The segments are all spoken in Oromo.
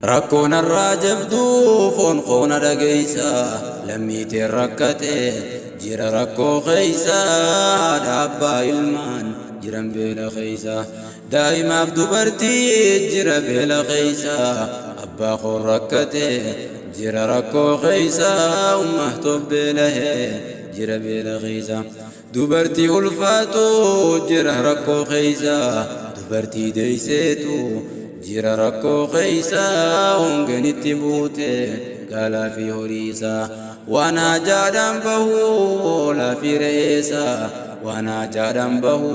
ركون الراجب دوفون قون رقيسا لميتي ركتي جير ركو خيسا دابا ilmaan jiran beela khaysa daa'imaaf dubartii jira beela khaysa abbaa qoon rakkate jira rakkoo khaysa ummahtof beela jira beela khaysa dubartii ulfaatu jira rakkoo khaysa dubartii deeyseetu jira rakkoo khaysa hongenitti buute gaalaa fi horiisa waan hajaadhaan bahu olaa fi re'eesa waan hajaadhaan bahu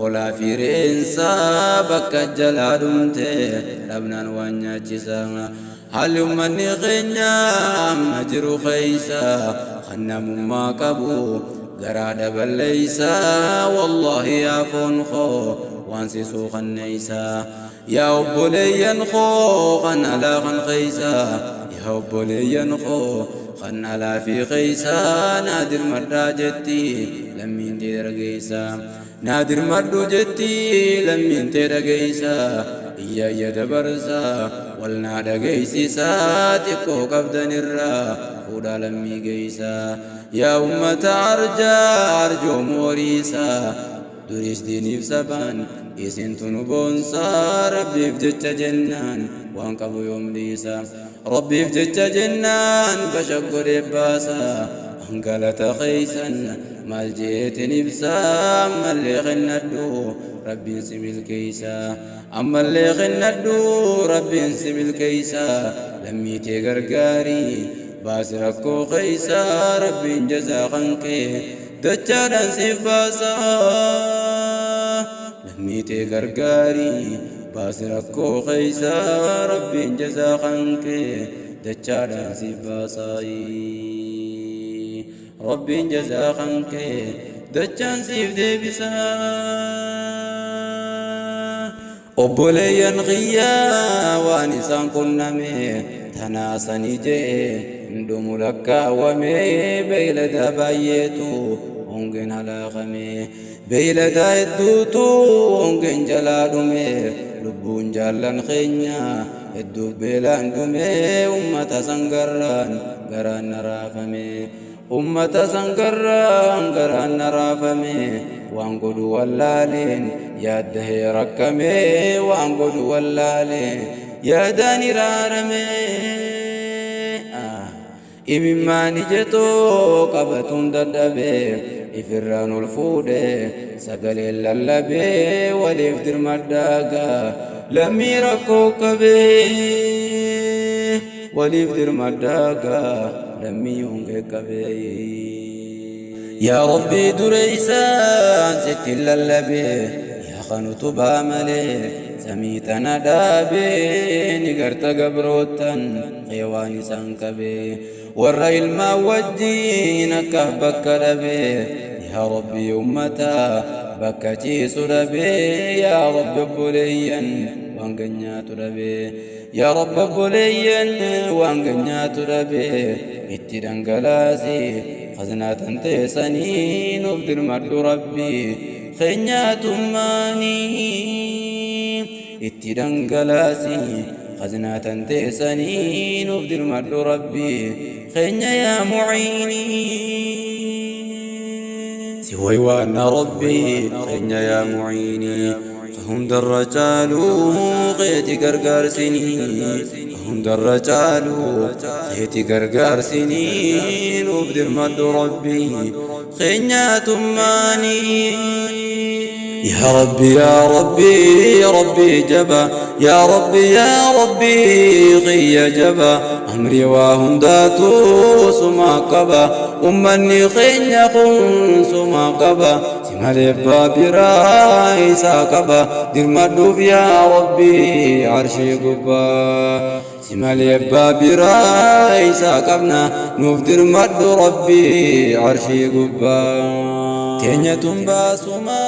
olaa fi re'eensa bakka jalaa dhumte dhabnaan waan nyaachisa haalli ummanni keenya amma jiru khaysa kan namummaa qabu garaa daballeeysa wallaahi yaafoon koo waan sisuu kanneysa yaa obboleeyyan koo kan alaa kan khaysa yaa obboleeyyan koo kan alaa fi khaysa naadir maddaa jetti lammiin tee dhageeysa naadir maddu jetti lammiin tee dhageeysa iyyaayya dabarsa wal naa dhageeysisa xiqqoo qabdanirraa fuudhaa lammii geeysa yaa ummata arjaa arjoomu horiisa duris diiniif sabaan isintu nu boonsa rabbiif jecha jennaan waan qabu yoom dhiisa rabbiif jecha jennaan bashaggodhee baasa hangalata khaysan maal jeetin ibsa ammallee kennadhu rabbiin si milkeeysa ammallee kennadhu rabbiin si milkeeysa lammii tee gargaarii baasi rakkoo khaysa rabbiin jazaa kankee dachaadhaan siif baasa lammii tee gargaarii baasi rakkoo khaysa rabbiin jazaa kankee dachaadhaan siif baasa rabbiin jazaa kankee dachaan siif deebisa obboleeyyan kiyyaa waan isaan qunname tanaasanii jee hundumu lakkaawwame beeylada baay'eetu hongeen halaaqame beeylada hedduutu hongeen jalaa dhume lubbuun jaallan keenya hedduuf beelaan dhume ummata sangarraan garaan naraafame ummata sangarraan garaan naraafame waan godhu wallaaleen yaaddahee rakkame waan godhu wallaaleen yaadaan iraarame imimmaani jetoo qabatuun dadhabe ifirraan ol fuudhe sagaleen lallabee waliif dirmadhaaga lammii rakkoo qabee waliif dirmadhaaga lammii hongee qabee yaa rabbii dureeysaan sittin lallabee yaa kanutu baamalee samii tana dhaabee ni garta gabrootan qeewaan isaan qabee warra ilmaan wajjiin akkaaf bakka dhabee yaa rabbii ummataa bakka ciisu dhabee yaa rabbi obboleeyyan waan ganyaatu dhabee yaa rabbi obboleeyyan waan ganyaatu dhabee itti dhangalaasi khaznaatan teessanii nuuf dirmadhu rabbii keenyaatummaanii itti dhangalaasi khaznaatan teessanii nuuf dirmadhu rabbii keenya yaa muciinii si waywaana rabbii keenya yaa muciinii hundarra caaluu qeeti gargaarsinii hundarra caaluu qeeti gargaarsinii nuuf dirmadhu rabbii keenyaatummaanii يا ربي يا ربي يا ربي جبا يا ربي يا ربي غي جبا أمري وهنداتو سما قبا أمني خين يخون سما قبا سمالي بابرا إيسا قبا دير مدوف يا ربي عرشي قبا سمالي بابرا إيسا قبنا نوف دير مدو ربي عرشي قبا كينيا تنبا سما